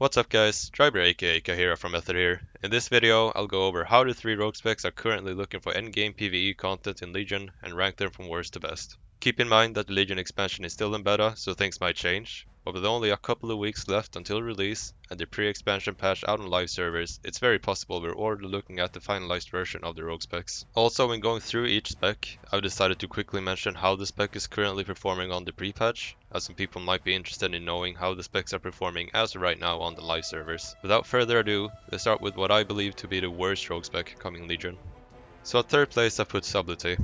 What's up guys, Drybear aka Khaheera from Method here. In this video, I'll go over how the 3 rogue specs are currently looking for endgame PvE content in Legion and rank them from worst to best. Keep in mind that the Legion expansion is still in beta, so things might change, but with only a couple of weeks left until release and the pre-expansion patch out on live servers, it's very possible we're already looking at the finalized version of the rogue specs. Also, when going through each spec, I've decided to quickly mention how the spec is currently performing on the pre-patch, as some people might be interested in knowing how the specs are performing as of right now on the live servers. Without further ado, let's start with what I believe to be the worst rogue spec coming Legion. So at third place I put Subtlety.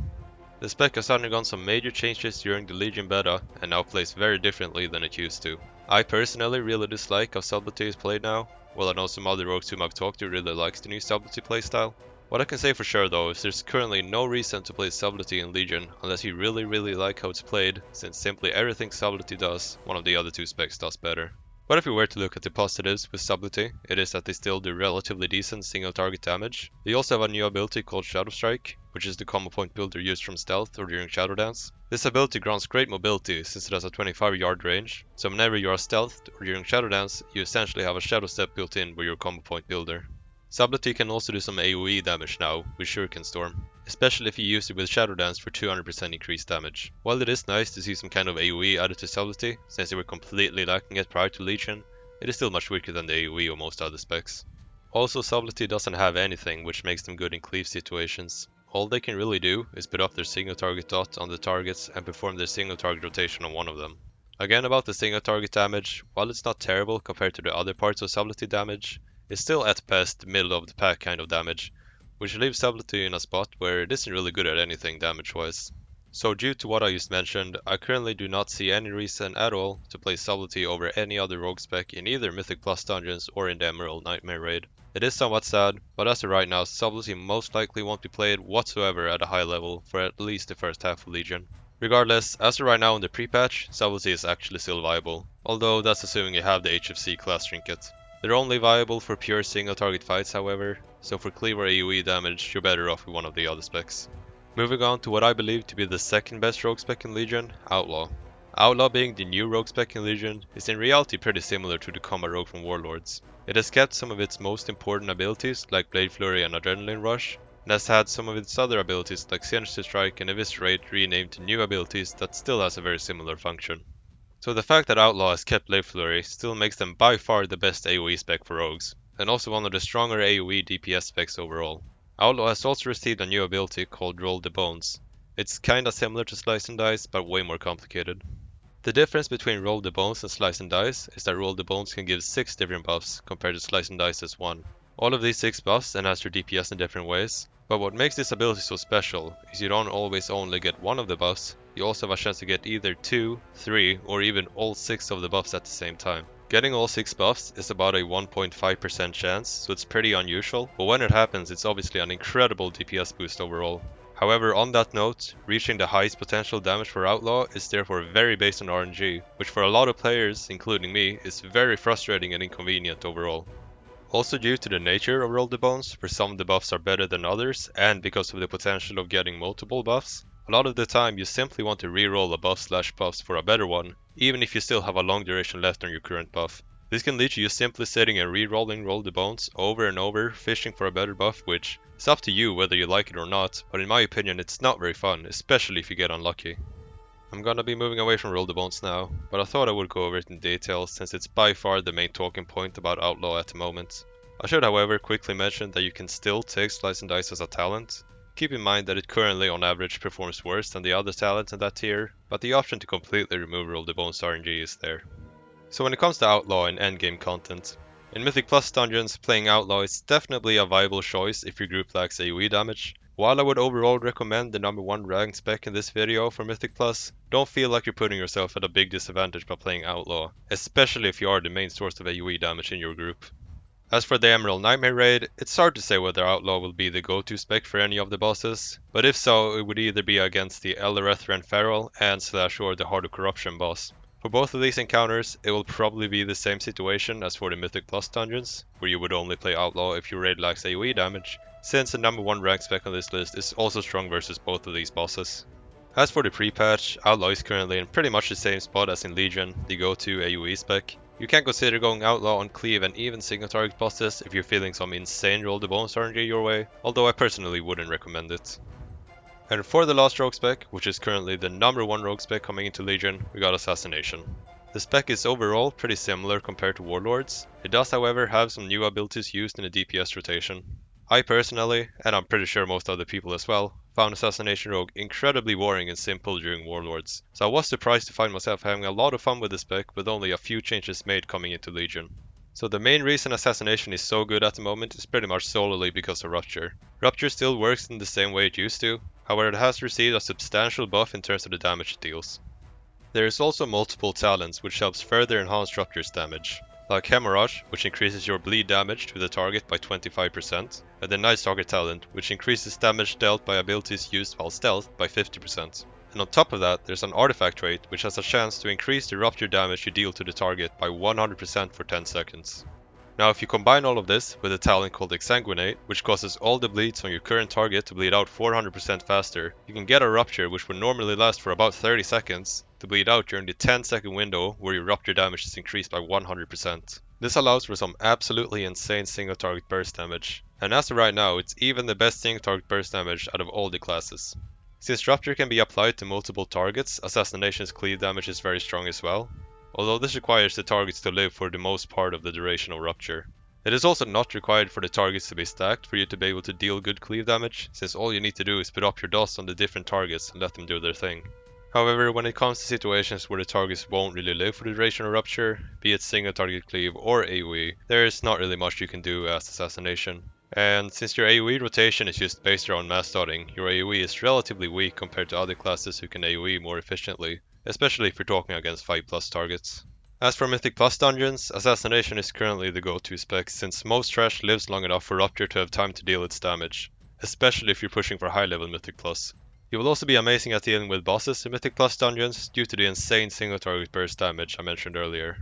The spec has undergone some major changes during the Legion beta and now plays very differently than it used to. I personally really dislike how Subtlety is played now, while I know some other rogues whom I've talked to really likes the new Subtlety playstyle. What I can say for sure though is there's currently no reason to play Subtlety in Legion unless you really like how it's played, since simply everything Subtlety does, one of the other 2 specs does better. But if we were to look at the positives with Subtlety, it is that they still do relatively decent single target damage. They also have a new ability called Shadow Strike, which is the combo point builder used from stealth or during Shadow Dance. This ability grants great mobility since it has a 25-yard range, so whenever you are stealthed or during Shadow Dance, you essentially have a Shadow Step built in with your combo point builder. Subtlety can also do some AoE damage now with Shuriken Storm, especially if you use it with Shadow Dance for 200% increased damage. While it is nice to see some kind of AoE added to Subtlety, since they were completely lacking it prior to Legion, it is still much weaker than the AoE of most other specs. Also, Subtlety doesn't have anything which makes them good in cleave situations. All they can really do is put up their single target dot on the targets and perform their single target rotation on one of them. Again, about the single target damage, while it's not terrible compared to the other parts of Subtlety damage, it's still at best middle of the pack kind of damage, which leaves Subtlety in a spot where it isn't really good at anything damage wise. So due to what I just mentioned, I currently do not see any reason at all to play Subtlety over any other rogue spec in either Mythic Plus dungeons or in the Emerald Nightmare raid. It is somewhat sad, but as of right now, Subtlety most likely won't be played whatsoever at a high level for at least the first half of Legion. Regardless, as of right now in the pre-patch, Subtlety is actually still viable, although that's assuming you have the HFC class trinket. They're only viable for pure single target fights however, so for cleave or AoE damage you're better off with one of the other specs. Moving on to what I believe to be the second best rogue spec in Legion, Outlaw. Outlaw, being the new rogue spec in Legion, is in reality pretty similar to the combat rogue from Warlords. It has kept some of its most important abilities like Blade Flurry and Adrenaline Rush, and has had some of its other abilities like Sinister Strike and Eviscerate renamed to new abilities that still has a very similar function. So the fact that Outlaw has kept Blade Flurry still makes them by far the best AoE spec for rogues, and also one of the stronger AoE DPS specs overall. Outlaw has also received a new ability called Roll the Bones. It's kinda similar to Slice and Dice, but way more complicated. The difference between Roll the Bones and Slice and Dice is that Roll the Bones can give 6 different buffs compared to Slice and Dice's 1. All of these 6 buffs enhance your DPS in different ways, but what makes this ability so special is you don't always only get one of the buffs, you also have a chance to get either 2, 3, or even all 6 of the buffs at the same time. Getting all 6 buffs is about a 1.5% chance, so it's pretty unusual, but when it happens it's obviously an incredible DPS boost overall. However, on that note, reaching the highest potential damage for Outlaw is therefore very based on RNG, which for a lot of players, including me, is very frustrating and inconvenient overall. Also due to the nature of Roll the Bones, where some of the buffs are better than others, and because of the potential of getting multiple buffs, a lot of the time you simply want to reroll a buffs for a better one, even if you still have a long duration left on your current buff. This can lead to you simply sitting and re-rolling Roll the Bones over and over, fishing for a better buff, which is up to you whether you like it or not, but in my opinion it's not very fun, especially if you get unlucky. I'm gonna be moving away from Roll the Bones now, but I thought I would go over it in detail since it's by far the main talking point about Outlaw at the moment. I should however quickly mention that you can still take Slice and Dice as a talent. Keep in mind that it currently on average performs worse than the other talents in that tier, but the option to completely remove Roll the Bones RNG is there. So when it comes to Outlaw and endgame content, in Mythic Plus dungeons, playing Outlaw is definitely a viable choice if your group lacks AoE damage. While I would overall recommend the number 1 ranked spec in this video for Mythic Plus, don't feel like you're putting yourself at a big disadvantage by playing Outlaw, especially if you are the main source of AoE damage in your group. As for the Emerald Nightmare raid, it's hard to say whether Outlaw will be the go-to spec for any of the bosses, but if so, it would either be against the Ellerethra Feral and / or the Heart of Corruption boss. For both of these encounters, it will probably be the same situation as for the Mythic Plus dungeons, where you would only play Outlaw if your raid lacks AoE damage, since the number 1 ranked spec on this list is also strong versus both of these bosses. As for the pre-patch, Outlaw is currently in pretty much the same spot as in Legion, the go-to AoE spec. You can consider going Outlaw on Cleave and even single target bosses if you're feeling some insane roll the bones RNG your way, although I personally wouldn't recommend it. And for the last rogue spec, which is currently the #1 rogue spec coming into Legion, we got Assassination. The spec is overall pretty similar compared to Warlords. It does however have some new abilities used in the DPS rotation. I personally, and I'm pretty sure most other people as well, found Assassination Rogue incredibly boring and simple during Warlords, so I was surprised to find myself having a lot of fun with the spec with only a few changes made coming into Legion. So the main reason Assassination is so good at the moment is pretty much solely because of Rupture. Rupture still works in the same way it used to, however it has received a substantial buff in terms of the damage it deals. There is also multiple talents which helps further enhance Rupture's damage, like Hemorrhage, which increases your bleed damage to the target by 25%, and the Night Stalker talent, which increases damage dealt by abilities used while stealth by 50%. And on top of that, there's an artifact trait which has a chance to increase the Rupture damage you deal to the target by 100% for 10 seconds. Now if you combine all of this with a talent called Exsanguinate, which causes all the bleeds on your current target to bleed out 400% faster, you can get a Rupture which would normally last for about 30 seconds to bleed out during the 10-second window where your Rupture damage is increased by 100%. This allows for some absolutely insane single target burst damage, and as of right now it's even the best single target burst damage out of all the classes. Since Rupture can be applied to multiple targets, Assassination's cleave damage is very strong as well, although this requires the targets to live for the most part of the duration of Rupture. It is also not required for the targets to be stacked for you to be able to deal good cleave damage, since all you need to do is put up your DOS on the different targets and let them do their thing. However, when it comes to situations where the targets won't really live for the duration of Rupture, be it single target cleave or AoE, there is not really much you can do as Assassination. And since your AoE rotation is just based around mass dotting, your AoE is relatively weak compared to other classes who can AoE more efficiently, especially if you're talking against 5+ targets. As for Mythic Plus dungeons, Assassination is currently the go-to spec since most trash lives long enough for Rupture to have time to deal its damage, especially if you're pushing for high level Mythic Plus. You will also be amazing at dealing with bosses in Mythic Plus dungeons due to the insane single target burst damage I mentioned earlier.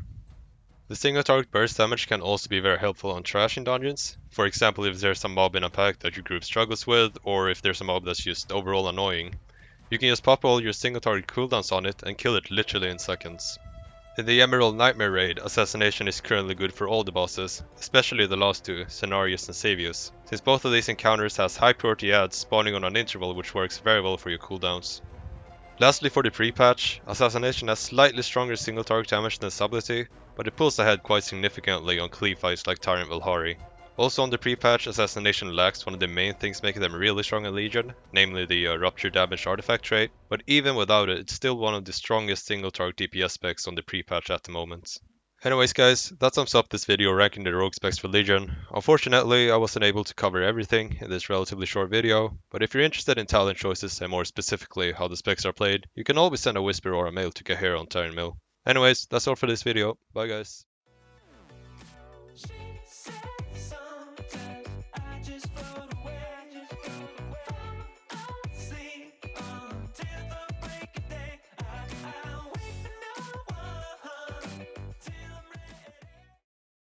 The single target burst damage can also be very helpful on trash in dungeons, for example if there's a mob in a pack that your group struggles with, or if there's a mob that's just overall annoying. You can just pop all your single target cooldowns on it and kill it literally in seconds. In the Emerald Nightmare raid, Assassination is currently good for all the bosses, especially the last two, Cenarius and Savius, since both of these encounters has high priority adds spawning on an interval which works very well for your cooldowns. Lastly for the pre-patch, Assassination has slightly stronger single target damage than Subtlety, but it pulls ahead quite significantly on cleave fights like Tyrant Valhari. Also on the pre-patch, Assassination lacks one of the main things making them really strong in Legion, namely the Rupture damage artifact trait, but even without it, it's still one of the strongest single target DPS specs on the pre-patch at the moment. Anyways guys, that sums up this video ranking the rogue specs for Legion. Unfortunately, I wasn't able to cover everything in this relatively short video, but if you're interested in talent choices and more specifically how the specs are played, you can always send a whisper or a mail to Khaheera on Tyron Mill. Anyways, that's all for this video. Bye guys.